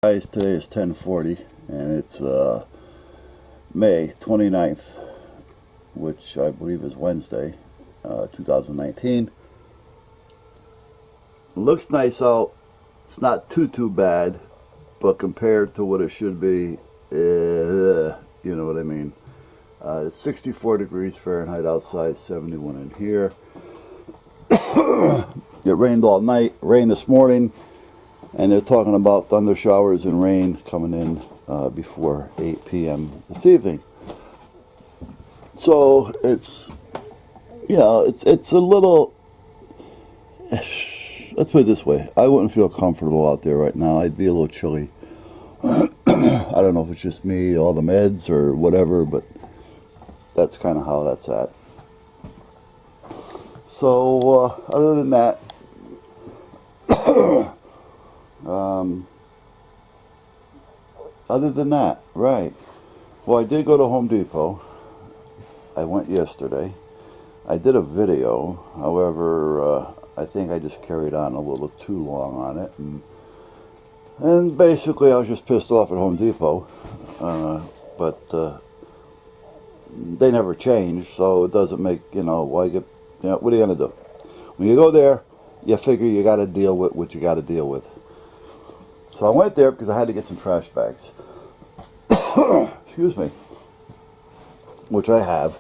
Guys, today is 10:40 and it's May 29th, which I believe is Wednesday, 2019. It looks nice out. It's not too bad, but compared to what it should be, you know what I mean. It's 64 degrees Fahrenheit outside, 71 in here. It rained all night, rained this morning, and they're talking about thunder showers and rain coming in before 8 p.m. this evening. So it's, you know, it's a little, let's put it this way, I wouldn't feel comfortable out there right now. I'd be a little chilly. I don't know if it's just me, all the meds or whatever, but that's kind of how that's at. So other than that, right. Well, I did go to Home Depot. I went yesterday. I did a video. However, I think I just carried on a little too long on it. And basically, I was just pissed off at Home Depot. But they never change, so it doesn't make, why get, what are you going to do? When you go there, you figure you got to deal with what you got to deal with. So I went there because I had to get some trash bags. Excuse me. Which I have.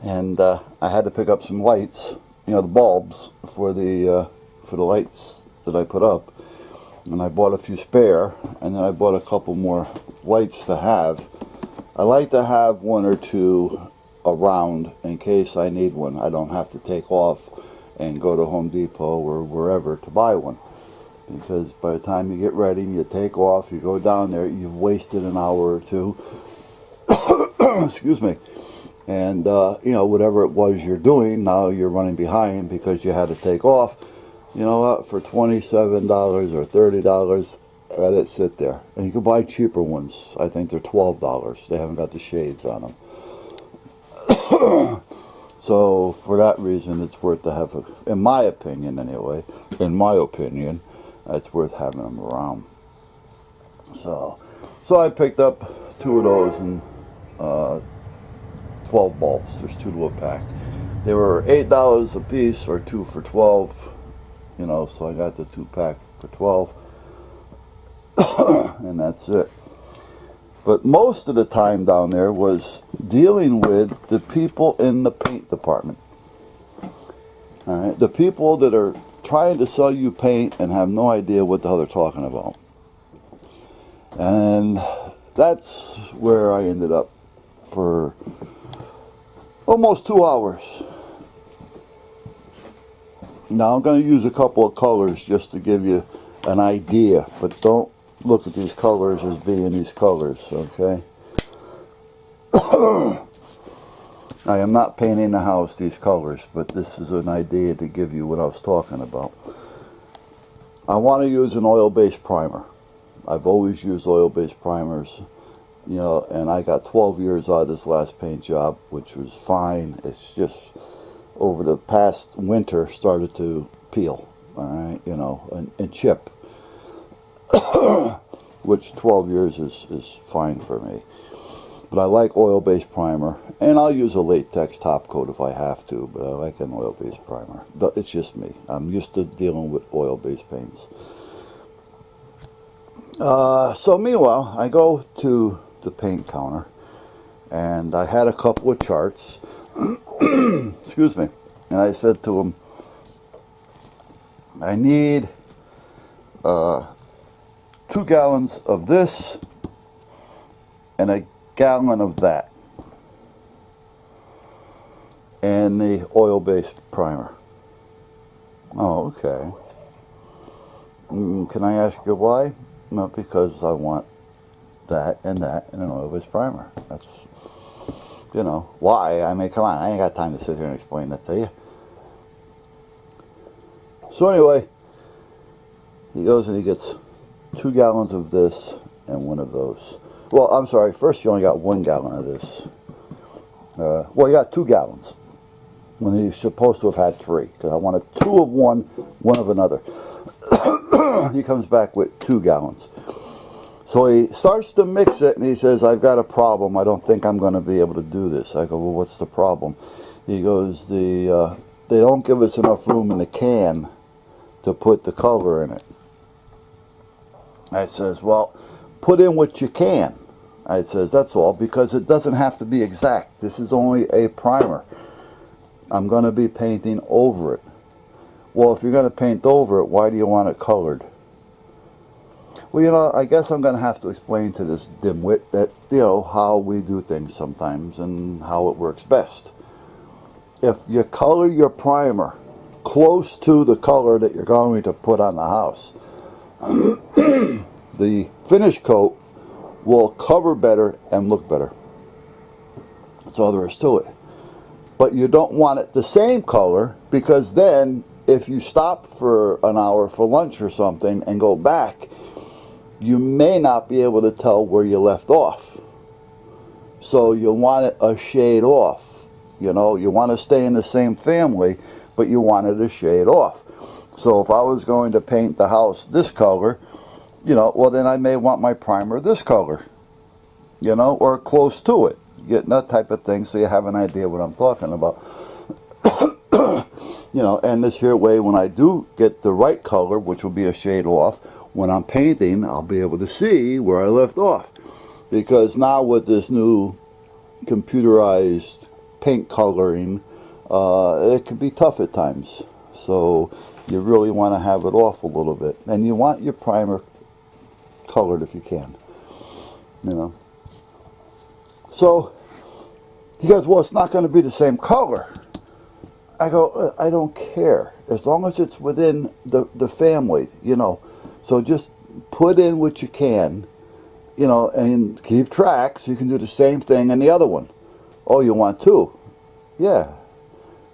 And I had to pick up some lights, the bulbs for the lights that I put up. And I bought a few spare, and then I bought a couple more lights to have. I like to have one or two around in case I need one. I don't have to take off and go to Home Depot or wherever to buy one. Because by the time you get ready and you take off, you go down there, you've wasted an hour or two. Excuse me. And, whatever it was you're doing, now you're running behind because you had to take off. You know what? For $27 or $30, let it sit there. And you can buy cheaper ones. I think they're $12. They haven't got the shades on them. So, for that reason, it's worth to have, in my opinion anyway, it's worth having them around. So I picked up two of those and 12 bulbs. There's two to a pack. They were $8 a piece, or two for 12. So I got the 2-pack for 12. And that's it. But most of the time down there was dealing with the people in the paint department. All right, the people that are trying to sell you paint and have no idea what the hell they're talking about. And that's where I ended up for almost 2 hours. Now I'm going to use a couple of colors just to give you an idea, but don't look at these colors as being these colors, okay? I am not painting the house these colors, but this is an idea to give you what I was talking about. I want to use an oil-based primer. I've always used oil-based primers, and I got 12 years out of this last paint job, which was fine. It's just over the past winter started to peel, all right, and chip. Which 12 years is fine for me. But I like oil-based primer, and I'll use a latex top coat if I have to, but I like an oil-based primer. But it's just me. I'm used to dealing with oil-based paints. So meanwhile, I go to the paint counter, and I had a couple of charts. Excuse me. And I said to him, I need 2 gallons of this and a gallon of that, and the oil-based primer. Oh, okay. Can I ask you why? No, because I want that and an oil-based primer. That's, why? I mean, come on, I ain't got time to sit here and explain that to you. So anyway, he goes and he gets 2 gallons of this and 1 of those. Well, I'm sorry, first he only got 1 gallon of this. Well, he got 2 gallons when he's supposed to have had 3, because I wanted 2 of one, 1 of another. He comes back with 2 gallons. So he starts to mix it, and he says, I've got a problem. I don't think I'm going to be able to do this. I go, well, what's the problem? He goes, they don't give us enough room in the can to put the color in it. I says, well, put in what you can. I says, that's all, because it doesn't have to be exact. This is only a primer. I'm going to be painting over it. Well, if you're going to paint over it, why do you want it colored? Well, you know, I guess I'm going to have to explain to this dimwit that, you know, how we do things sometimes and how it works best. If you color your primer close to the color that you're going to put on the house, the finish coat will cover better and look better. That's all there is to it. But you don't want it the same color, because then if you stop for an hour for lunch or something and go back, you may not be able to tell where you left off. So you want it a shade off. You know, you want to stay in the same family, but you want it a shade off. So if I was going to paint the house this color, you know, well, then I may want my primer this color, you know, or close to it. Getting that type of thing, so you have an idea what I'm talking about. You know, and this here way, when I do get the right color, which will be a shade off, when I'm painting, I'll be able to see where I left off. Because now with this new computerized paint coloring, it can be tough at times. So you really want to have it off a little bit. And you want your primer colored if you can, you know. So he goes, well, it's not going to be the same color. I go, I don't care, as long as it's within the family, you know. So just put in what you can, you know, and keep track so you can do the same thing in the other one. Oh, you want two? Yeah.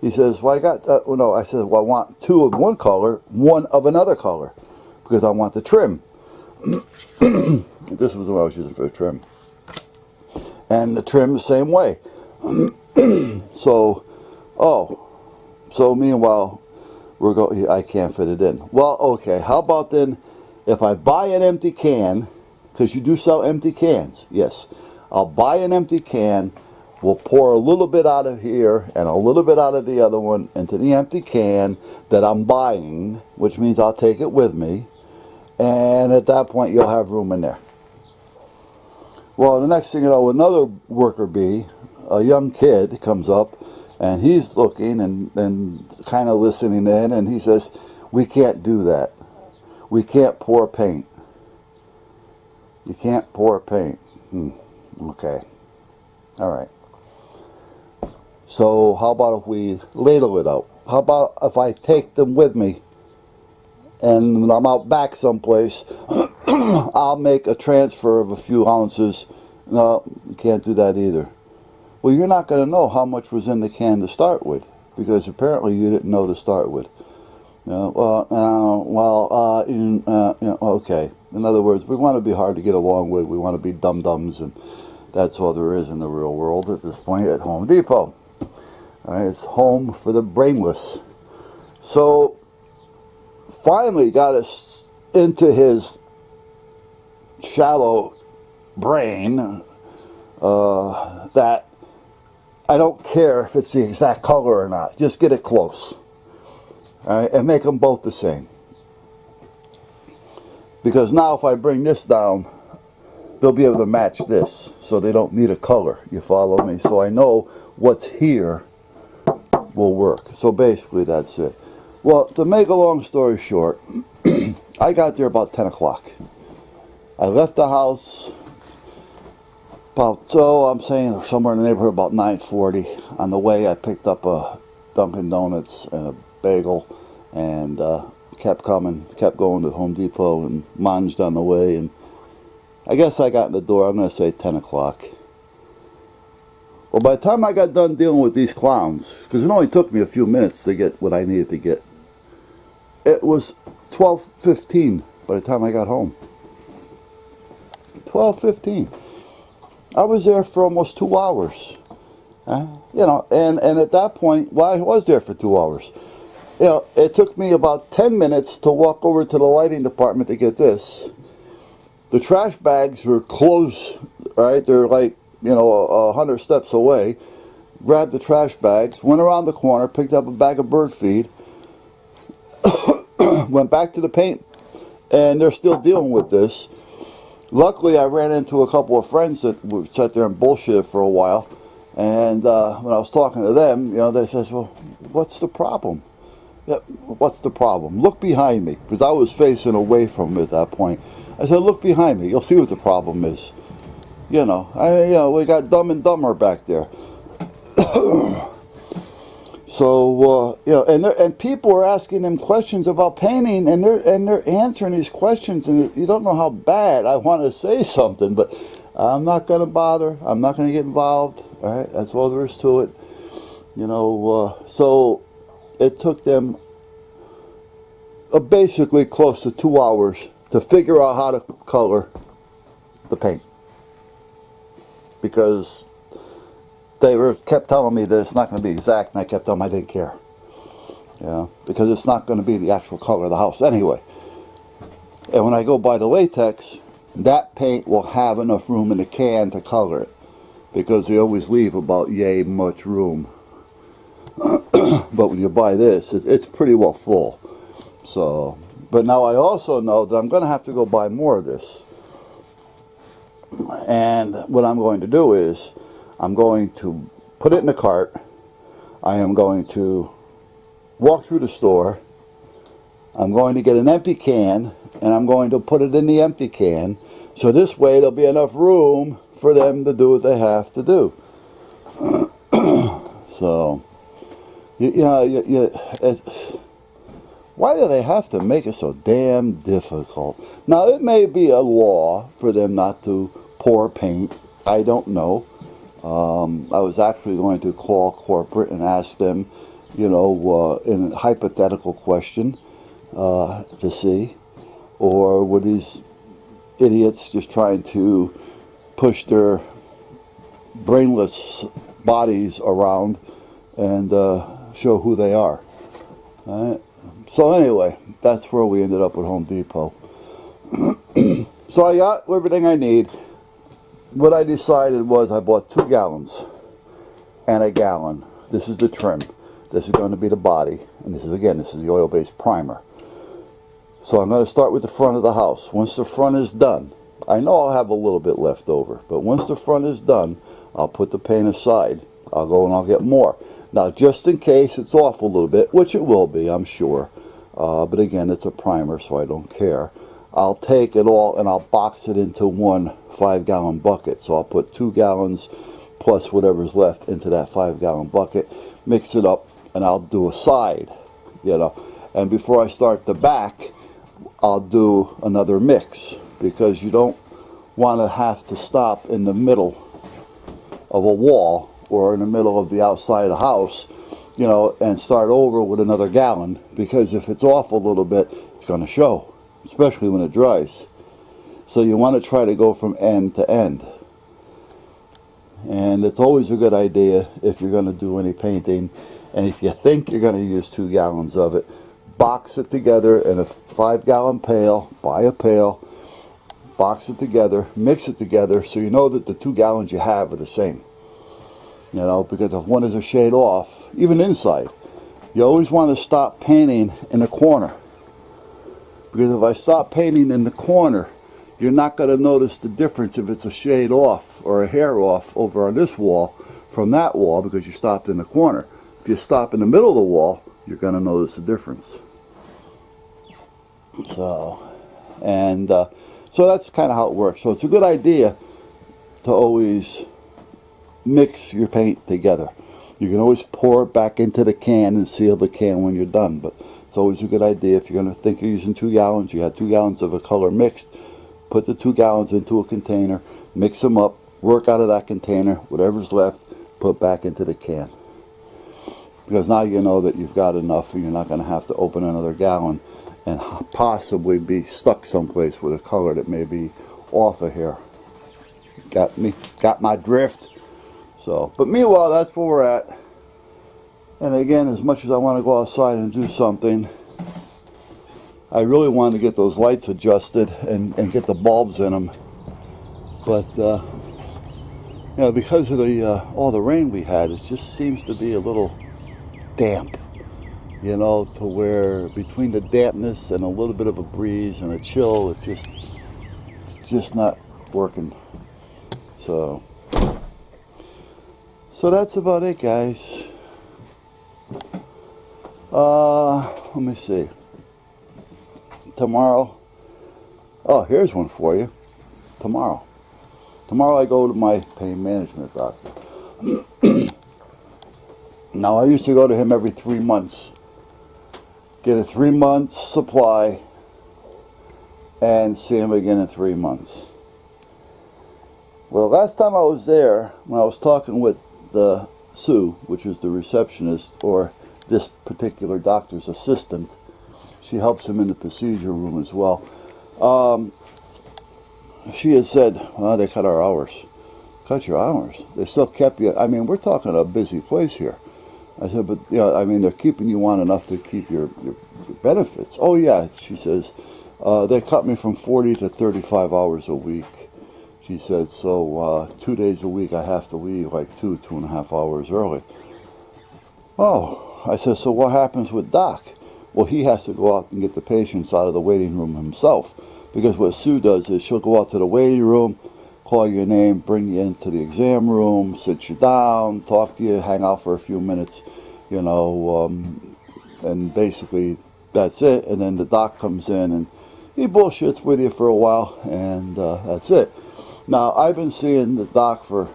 He says, well, I got, well, no, I said, well, I want two of one color, one of another color, because I want the trim. This was what I was using for the trim. And the trim the same way. So, so meanwhile, we're going, I can't fit it in. Well, okay, how about then, if I buy an empty can, because you do sell empty cans, yes. I'll buy an empty can, we'll pour a little bit out of here and a little bit out of the other one into the empty can that I'm buying, which means I'll take it with me, and at that point you'll have room in there. Well, the next thing you know, another worker bee, a young kid, comes up, and he's looking and kind of listening in, and he says, we can't do that. We can't pour paint. You can't pour paint. Okay. All right. So how about if we ladle it out? How about if I take them with me, and when I'm out back someplace, I'll make a transfer of a few ounces. No, you can't do that either. Well, you're not going to know how much was in the can to start with, because apparently you didn't know to start with. You know, okay. In other words, we want to be hard to get along with. We want to be dum-dums, and that's all there is in the real world at this point at Home Depot. All right, it's home for the brainless. So, finally got us into his shallow brain that I don't care if it's the exact color or not. Just get it close. All right, and make them both the same. Because now if I bring this down, they'll be able to match this. So they don't need a color. You follow me? So I know what's here will work. So basically that's it. Well, to make a long story short, I got there about 10 o'clock. I left the house about, I'm saying somewhere in the neighborhood about 9:40. On the way, I picked up a Dunkin' Donuts and a bagel, and kept going to Home Depot, and manged on the way. And I guess I got in the door, I'm going to say 10 o'clock. Well, by the time I got done dealing with these clowns, because it only took me a few minutes to get what I needed to get, it was 12:15 by the time I got home. 12:15. I was there for almost 2 hours. You know, and at that point, well, I was there for 2 hours. You know, it took me about 10 minutes to walk over to the lighting department to get this. The trash bags were close, right? They're like, you know, 100 steps away. Grabbed the trash bags, went around the corner, picked up a bag of bird feed, went back to the paint, and they're still dealing with this. Luckily, I ran into a couple of friends that sat there and bullshitted for a while, and when I was talking to them, you know, they said, well, what's the problem? Yeah, what's the problem? Look behind me, because I was facing away from them at that point. I said, look behind me, you'll see what the problem is. You know, we got Dumb and Dumber back there. So you know, and people are asking them questions about painting, and they're answering these questions, and you don't know how bad I want to say something, but I'm not going to bother. I'm not going to get involved. All right, that's all there is to it. You know, so it took them basically close to 2 hours to figure out how to color the paint, because they kept telling me that it's not going to be exact, and I kept telling them I didn't care. Yeah, because it's not going to be the actual color of the house anyway. And when I go buy the latex, that paint will have enough room in the can to color it, because they always leave about yay much room. But when you buy this, it's pretty well full. So, but now I also know that I'm going to have to go buy more of this. And what I'm going to do is, I'm going to put it in the cart. I am going to walk through the store. I'm going to get an empty can, and I'm going to put it in the empty can. So this way there'll be enough room for them to do what they have to do. So, why do they have to make it so damn difficult? Now, it may be a law for them not to pour paint. I don't know. I was actually going to call corporate and ask them, you know, in a hypothetical question to see, or were these idiots just trying to push their brainless bodies around and show who they are. All right? So anyway, that's where we ended up at Home Depot. So I got everything I need. What I decided was I bought 2 gallons and a gallon. This is the trim. This is going to be the body. And this is the oil-based primer. So I'm going to start with the front of the house. Once the front is done, I know I'll have a little bit left over, but once the front is done, I'll put the paint aside. I'll go and I'll get more. Now, just in case it's off a little bit, which it will be, I'm sure. But again, it's a primer, so I don't care. I'll take it all and I'll box it into one 5-gallon bucket. So I'll put 2 gallons plus whatever's left into that 5-gallon bucket, mix it up, and I'll do a side, you know. And before I start the back, I'll do another mix, because you don't want to have to stop in the middle of a wall or in the middle of the outside of the house, you know, and start over with another gallon, because if it's off a little bit, it's going to show, especially when it dries. So you want to try to go from end to end. And it's always a good idea if you're going to do any painting, and if you think you're going to use 2 gallons of it, box it together in a 5-gallon pail, buy a pail, box it together, mix it together, so you know that the 2 gallons you have are the same. You know, because if one is a shade off, even inside, you always want to stop painting in the corner. Because if I stop painting in the corner, you're not going to notice the difference if it's a shade off or a hair off over on this wall from that wall, because you stopped in the corner. If you stop in the middle of the wall, you're going to notice the difference. So that's kind of how it works. So it's a good idea to always mix your paint together. You can always pour it back into the can and seal the can when you're done, but it's always a good idea, if you're going to think you're using 2 gallons, you have 2 gallons of a color mixed, put the 2 gallons into a container, mix them up, work out of that container, whatever's left, put back into the can. Because now you know that you've got enough, and you're not going to have to open another gallon and possibly be stuck someplace with a color that may be off of here. Got my drift? So, but meanwhile, that's where we're at. And again, as much as I want to go outside and do something, I really wanted to get those lights adjusted and get the bulbs in them. But, you know, because of the all the rain we had, it just seems to be a little damp. You know, to where between the dampness and a little bit of a breeze and a chill, it's just not working. So that's about it, guys. Let me see. Tomorrow, oh, here's one for you. Tomorrow I go to my pain management doctor. Now, I used to go to him every 3 months, get a 3-month supply, and see him again in 3 months. Well, last time I was there, when I was talking with Sue, which is the receptionist, or this particular doctor's assistant, she helps him in the procedure room as well. She had said, well, they cut our hours. Cut your hours? They still kept you. I mean, we're talking a busy place here. I said, but, you know, I mean, they're keeping you on enough to keep your benefits. Oh, yeah, she says, they cut me from 40 to 35 hours a week. She said, so 2 days a week I have to leave like 2.5 hours early. Oh, I said, so what happens with Doc? Well, he has to go out and get the patients out of the waiting room himself. Because what Sue does is she'll go out to the waiting room, call your name, bring you into the exam room, sit you down, talk to you, hang out for a few minutes, you know, and basically that's it. And then the doc comes in and he bullshits with you for a while, and that's it. Now, I've been seeing the doc for,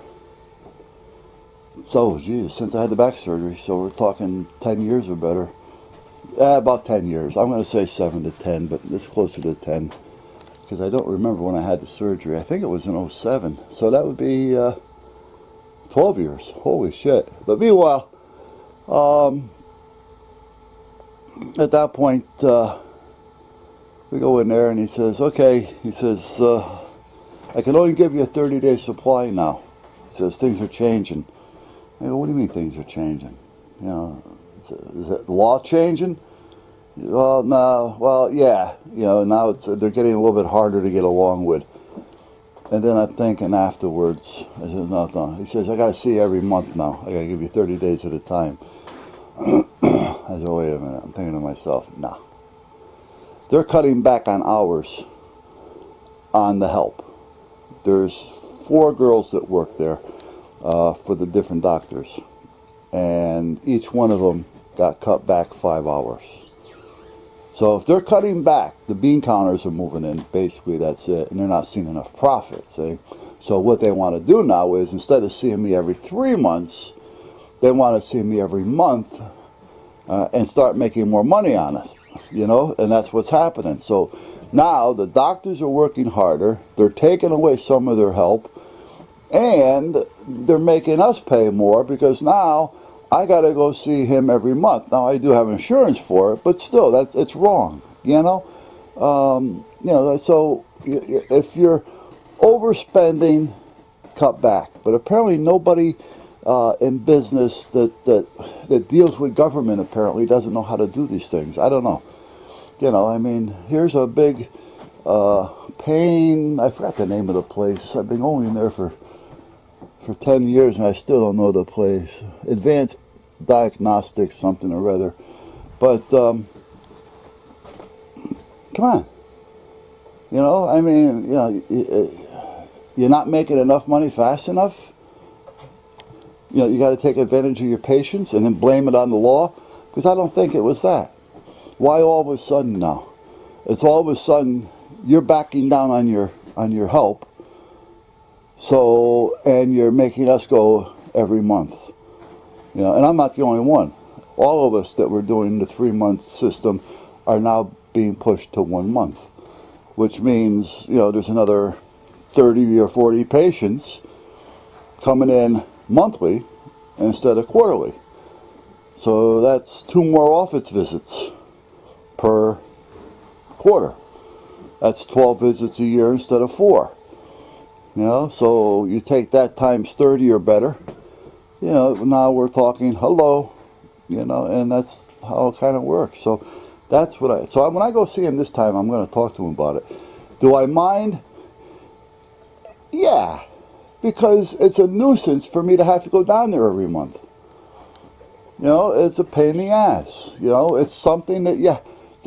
since I had the back surgery, so we're talking 10 years or better. About 10 years. I'm going to say 7 to 10, but it's closer to 10. Because I don't remember when I had the surgery. I think it was in 07. So that would be 12 years. Holy shit. But meanwhile, at that point, we go in there and he says, okay, he says, I can only give you a 30-day supply now. He says, things are changing. I go, what do you mean things are changing? You know, is that the law changing? Well, no. Well, yeah. You know, now they're getting a little bit harder to get along with. And then I'm thinking afterwards, I said, no. He says, I got to see you every month now. I got to give you 30 days at a time. I said, wait a minute. I'm thinking to myself, nah. They're cutting back on hours on the help. There's 4 girls that work there for the different doctors. And each one of them got cut back 5 hours. So if they're cutting back, the bean counters are moving in. Basically, that's it. And they're not seeing enough profit, see? So what they want to do now is, instead of seeing me every 3 months, they want to see me every month and start making more money on it, you know? And that's what's happening. So now the doctors are working harder. They're taking away some of their help. And they're making us pay more because now I got to go see him every month. Now, I do have insurance for it, but still, it's wrong, you know? You know, so if you're overspending, cut back. But apparently nobody in business that deals with government apparently doesn't know how to do these things. I don't know. You know, I mean, here's a big pain. I forgot the name of the place. I've been going in there for 10 years and I still don't know the place. Advanced Diagnostics, something or other. But, come on. You know, I mean, you know, you're not making enough money fast enough. You know, you got to take advantage of your patients and then blame it on the law. Because I don't think it was that. Why all of a sudden now? It's all of a sudden you're backing down on your help. So, and you're making us go every month. You know, and I'm not the only one. All of us that were doing the 3-month system are now being pushed to 1 month. Which means, you know, there's another 30 or 40 patients coming in monthly instead of quarterly. So that's 2 more office visits per quarter. That's 12 visits a year instead of 4. You know, so you take that times 30 or better. You know, now we're talking hello, you know, and that's how it kind of works. So That's what so when I go see him this time, I'm going to talk to him about it. Do I mind? Yeah, because it's a nuisance for me to have to go down there every month. You know, it's a pain in the ass. You know, it's something that you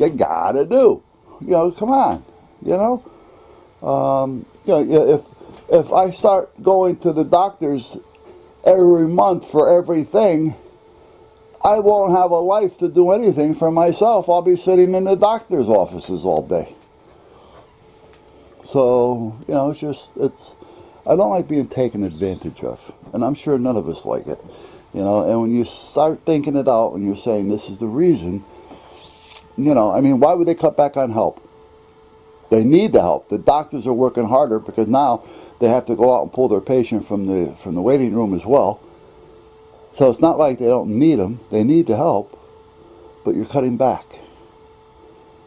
gotta do. You know, come on. You know, you know, if I start going to the doctors every month for everything, I won't have a life to do anything for myself. I'll be sitting in the doctor's offices all day. So, you know, I don't like being taken advantage of. And I'm sure none of us like it. You know, and when you start thinking it out and you're saying this is the reason, you know, I mean, why would they cut back on help? They need the help. The doctors are working harder because now they have to go out and pull their patient from the waiting room as well. So it's not like they don't need them. They need the help, but you're cutting back.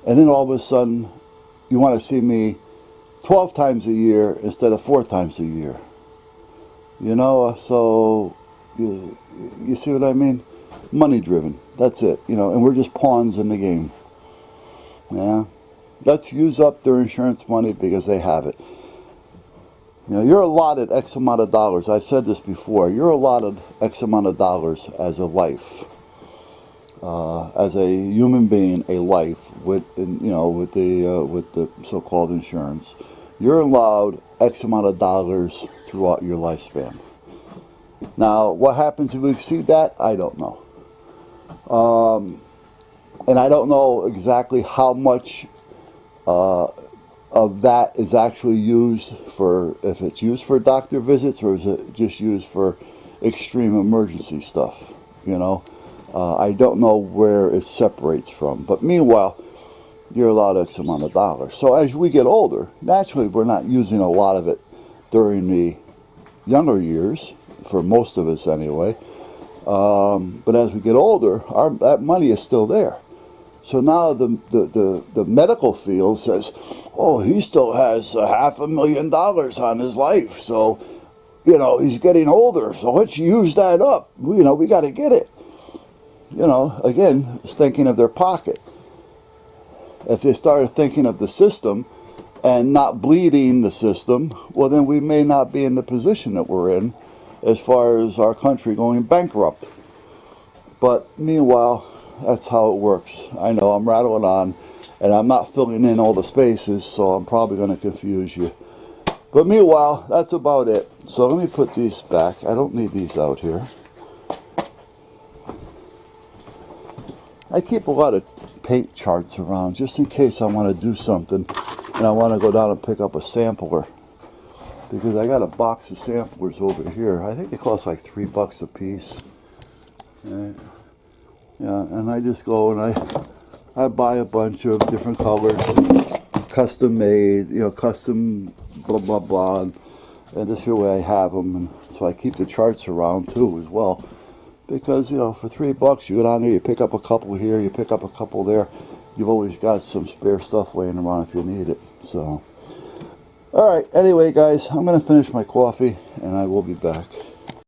And then all of a sudden, you want to see me 12 times a year instead of 4 times a year. You know, so you see what I mean? Money driven. That's it. You know, and we're just pawns in the game. Yeah. Let's use up their insurance money because they have it. You know, you're allotted X amount of dollars. I've said this before. You're allotted X amount of dollars as a life, as a human being, a life with, you know, with the so-called insurance. You're allowed X amount of dollars throughout your lifespan. Now, what happens if we exceed that? I don't know. And I don't know exactly how much of that is actually used for, if it's used for doctor visits or is it just used for extreme emergency stuff, you know. I don't know where it separates from, but meanwhile, you're allowed X amount of dollars. So as we get older, naturally we're not using a lot of it during the younger years, for most of us anyway, but as we get older, that money is still there. So now the medical field says, oh, he still has $500,000 on his life. So, you know, he's getting older. So let's use that up. You know, we got to get it. You know, again, it's thinking of their pocket. If they started thinking of the system and not bleeding the system, well, then we may not be in the position that we're in as far as our country going bankrupt. But meanwhile, that's how it works. I know I'm rattling on, and I'm not filling in all the spaces, so I'm probably going to confuse you. But meanwhile, that's about it. So let me put these back. I don't need these out here. I keep a lot of paint charts around just in case I want to do something and I want to go down and pick up a sampler. Because I got a box of samplers over here. I think they cost like $3 a piece. Yeah, and I just go and I buy a bunch of different colors, custom made, you know, custom blah blah blah, and this is the way I have them. And so I keep the charts around too as well, because you know, for $3 you go down there, you pick up a couple here, you pick up a couple there. You've always got some spare stuff laying around if you need it. So, all right. Anyway, guys, I'm gonna finish my coffee and I will be back.